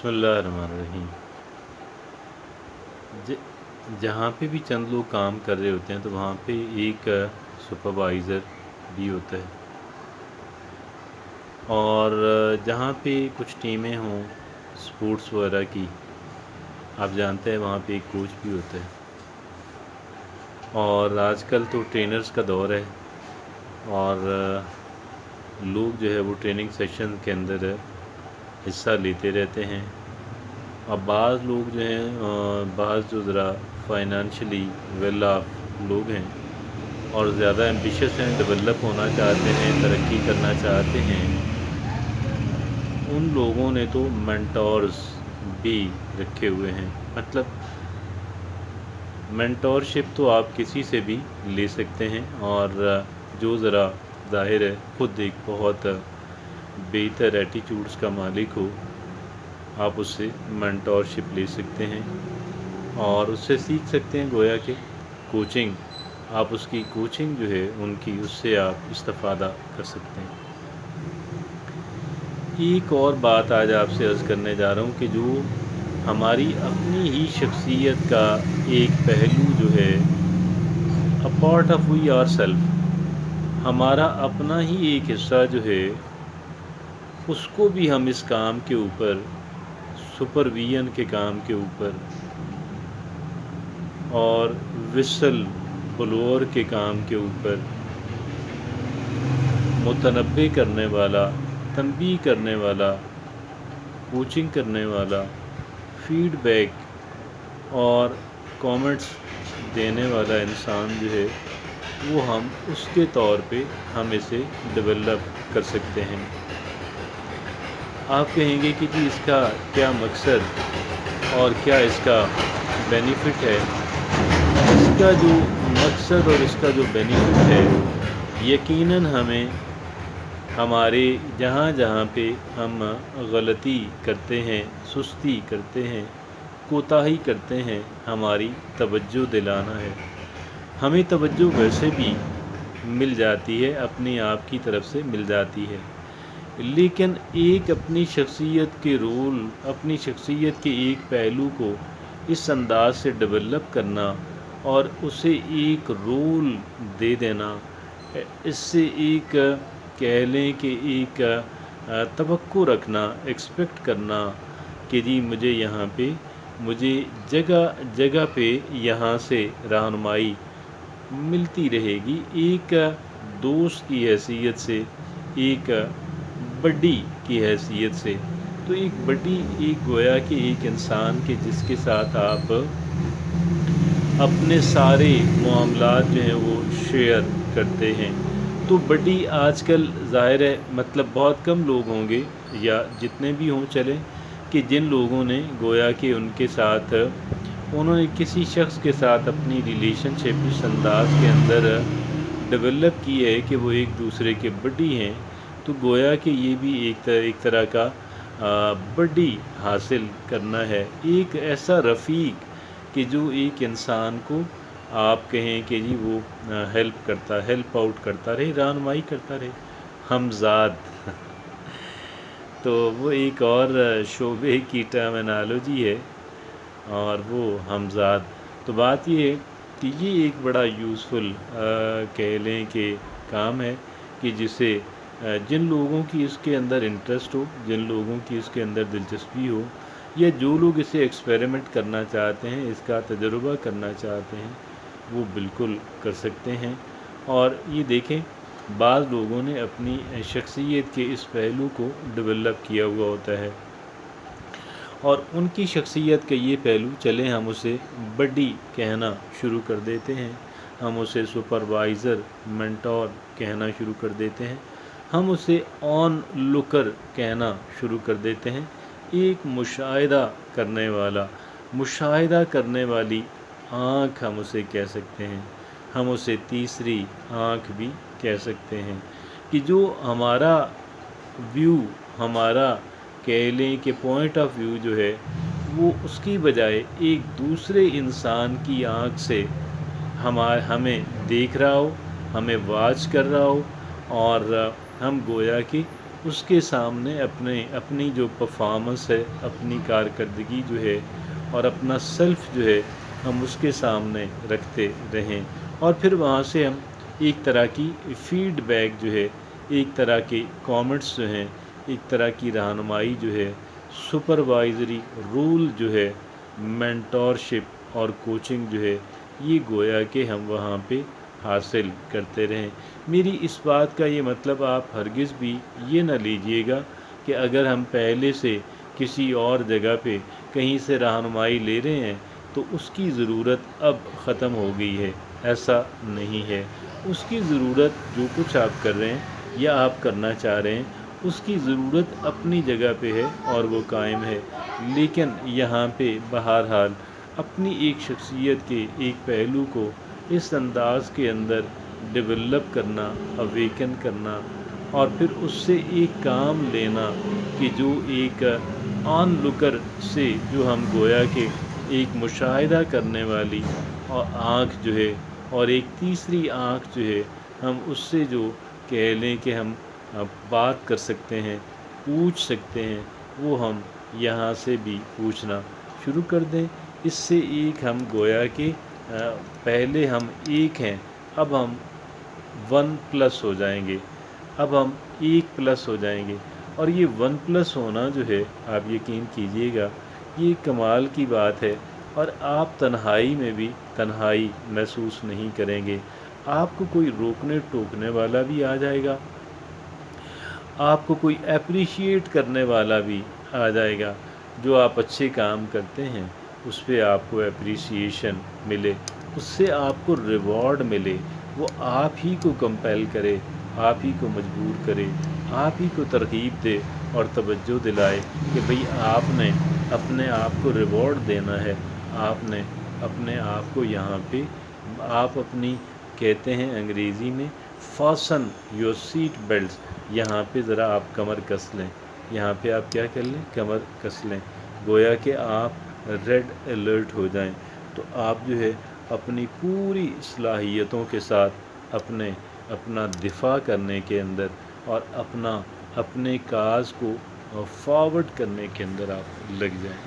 बिस्मिल्लाहिर्रहमानिर्रहीम। ज जहाँ पे भी चंद लोग काम कर रहे होते हैं तो वहाँ पे एक सुपरवाइज़र भी होता है, और जहाँ पे कुछ टीमें हों स्पोर्ट्स वगैरह की, आप जानते हैं वहाँ पे एक कोच भी होता है। और आजकल तो ट्रेनर्स का दौर है, और लोग जो है वो ट्रेनिंग सेशन के अंदर हिस्सा लेते रहते हैं। अब बाज़ लोग जो हैं, बाज़ जो ज़रा फाइनेंशियली वेल ऑफ लोग हैं और ज़्यादा एम्बिशियस हैं, डेवलप होना चाहते हैं, तरक्की करना चाहते हैं, उन लोगों ने तो मेंटोर्स भी रखे हुए हैं। मतलब मेंटोरशिप तो आप किसी से भी ले सकते हैं, और जो ज़रा ज़ाहिर है खुद एक बहुत बेहतर एटीट्यूड्स का मालिक हो, आप उससे मेंटोरशिप ले सकते हैं और उससे सीख सकते हैं। गोया कि कोचिंग, आप उसकी कोचिंग जो है उनकी, उससे आप इस्तिफ़ादा कर सकते हैं। एक और बात आज आपसे अर्ज़ करने जा रहा हूँ कि जो हमारी अपनी ही शख्सियत का एक पहलू जो है, a part of we are self, हमारा अपना ही एक हिस्सा जो है, उसको भी हम इस काम के ऊपर, सुपरविजन के काम के ऊपर और विसल ब्लोअर के काम के ऊपर मुतनब्बे करने वाला, तंबीह करने वाला, कोचिंग करने वाला, फीडबैक और कमेंट्स देने वाला इंसान जो है, वो हम उसके तौर पे हम इसे डेवलप कर सकते हैं। आप कहेंगे कि जी इसका क्या मकसद और क्या इसका बेनिफिट है। इसका जो मकसद और इसका जो बेनिफिट है, यकीनन हमें हमारे जहाँ जहाँ पे हम गलती करते हैं, सुस्ती करते हैं, कोताही करते हैं, हमारी तवज्जो दिलाना है। हमें तवज्जो वैसे भी मिल जाती है, अपने आप की तरफ से मिल जाती है, लेकिन एक अपनी शख्सियत के रोल, अपनी शख्सियत के एक पहलू को इस अंदाज से डेवलप करना और उसे एक रोल दे देना, इससे एक कह लें कि एक तवक्को रखना, एक्सपेक्ट करना कि जी मुझे यहाँ पे, मुझे जगह जगह पे यहाँ से रहनुमाई मिलती रहेगी, एक दोस्त की हैसियत से, एक बड्डी की हैसियत से। तो एक बड्डी, एक गोया कि एक इंसान के जिसके साथ आप अपने सारे मामलात जो हैं वो शेयर करते हैं। तो बड्डी आजकल ज़ाहिर है, मतलब बहुत कम लोग होंगे या जितने भी हों चलें, कि जिन लोगों ने गोया कि उनके साथ, उन्होंने किसी शख्स के साथ अपनी रिलेशनशिप इस अंदाज के अंदर डेवलप की है कि वो एक दूसरे के बड्डी हैं। तो गोया कि ये भी एक तरह का बड्डी हासिल करना है, एक ऐसा रफ़ीक कि जो एक इंसान को आप कहें कि जी वो हेल्प करता, हेल्प आउट करता रहे, रहनुमाई करता रहे, हमज़ाद। तो वो एक और शोबे की टर्मिनोलॉजी है, और वो हमज़ाद। तो बात ये है कि ये एक बड़ा यूज़फुल कह लें कि काम है, कि जिसे जिन लोगों की इसके अंदर इंटरेस्ट हो, जिन लोगों की इसके अंदर दिलचस्पी हो, या जो लोग इसे एक्सपेरिमेंट करना चाहते हैं, इसका तजुर्बा करना चाहते हैं, वो बिल्कुल कर सकते हैं। और ये देखें, बाज़ लोगों ने अपनी शख्सियत के इस पहलू को डेवलप किया हुआ होता है, और उनकी शख्सियत का ये पहलू, चलें हम उसे बड्डी कहना शुरू कर देते हैं, हम उसे सुपरवाइज़र, मेंटोर कहना शुरू कर देते हैं, हम उसे ऑन लुकर कहना शुरू कर देते हैं, एक मुशाहिदा करने वाला, मुशाहिदा करने वाली आँख हम उसे कह सकते हैं, हम उसे तीसरी आँख भी कह सकते हैं, कि जो हमारा व्यू, हमारा कह लें कि पॉइंट ऑफ व्यू जो है, वो उसकी बजाय एक दूसरे इंसान की आँख से हमें देख रहा हो, हमें वाच कर रहा हो, और हम गोया कि اس کے سامنے اپنی جو پرفارمنس ہے، اپنی کارکردگی جو ہے اور اپنا سیلف جو ہے ہم اس کے سامنے رکھتے رہیں، اور پھر وہاں سے ہم ایک طرح کی فیڈ بیک جو ہے، ایک طرح کے کامنٹس جو ہیں، ایک طرح کی رہنمائی جو ہے، سپروائزری رول جو ہے، مینٹورشپ اور کوچنگ جو ہے، یہ گویا کہ ہم وہاں پہ حاصل کرتے رہیں۔ میری اس بات کا یہ مطلب آپ ہرگز بھی یہ نہ لیجئے گا کہ اگر ہم پہلے سے کسی اور جگہ پہ کہیں سے رہنمائی لے رہے ہیں تو اس کی ضرورت اب ختم ہو گئی ہے، ایسا نہیں ہے۔ اس کی ضرورت جو کچھ آپ کر رہے ہیں یا آپ کرنا چاہ رہے ہیں، اس کی ضرورت اپنی جگہ پہ ہے اور وہ قائم ہے، لیکن یہاں پہ بہرحال اپنی ایک شخصیت کے ایک پہلو کو اس انداز کے اندر ڈیولپ کرنا، اویکن کرنا، اور پھر اس سے ایک کام لینا کہ جو ایک آن لکر سے، جو ہم گویا کہ ایک مشاہدہ کرنے والی اور آنکھ جو ہے، اور ایک تیسری آنکھ جو ہے، ہم اس سے جو کہہ لیں کہ ہم بات کر سکتے ہیں، پوچھ سکتے ہیں، وہ ہم یہاں سے بھی پوچھنا شروع کر دیں۔ اس سے ایک ہم گویا کہ پہلے ہم ایک ہیں، اب ہم 1+ ہو جائیں گے، اب ہم 1+ ہو جائیں گے، اور یہ 1+ ہونا جو ہے، آپ یقین کیجئے گا، یہ کمال کی بات ہے، اور آپ تنہائی میں بھی تنہائی محسوس نہیں کریں گے۔ آپ کو کوئی روکنے ٹوکنے والا بھی آ جائے گا، آپ کو کوئی اپریشیٹ کرنے والا بھی آ جائے گا، جو آپ اچھے کام کرتے ہیں اس پہ آپ کو اپریسیشن ملے، اس سے آپ کو ریوارڈ ملے، وہ آپ ہی کو کمپیل کرے، آپ ہی کو مجبور کرے، آپ ہی کو ترغیب دے اور توجہ دلائے کہ بھئی آپ نے اپنے آپ کو ریوارڈ دینا ہے، آپ نے اپنے آپ کو یہاں پہ، آپ اپنی، کہتے ہیں انگریزی میں فاسن یور سیٹ بیلٹس، یہاں پہ ذرا آپ کمر کس لیں، یہاں پہ آپ کیا کر لیں، کمر کس لیں، گویا کہ آپ ریڈ الرٹ ہو جائیں، تو آپ جو ہے اپنی پوری صلاحیتوں کے ساتھ اپنا دفاع کرنے کے اندر اور اپنے کاز کو فارورڈ کرنے کے اندر آپ لگ جائیں۔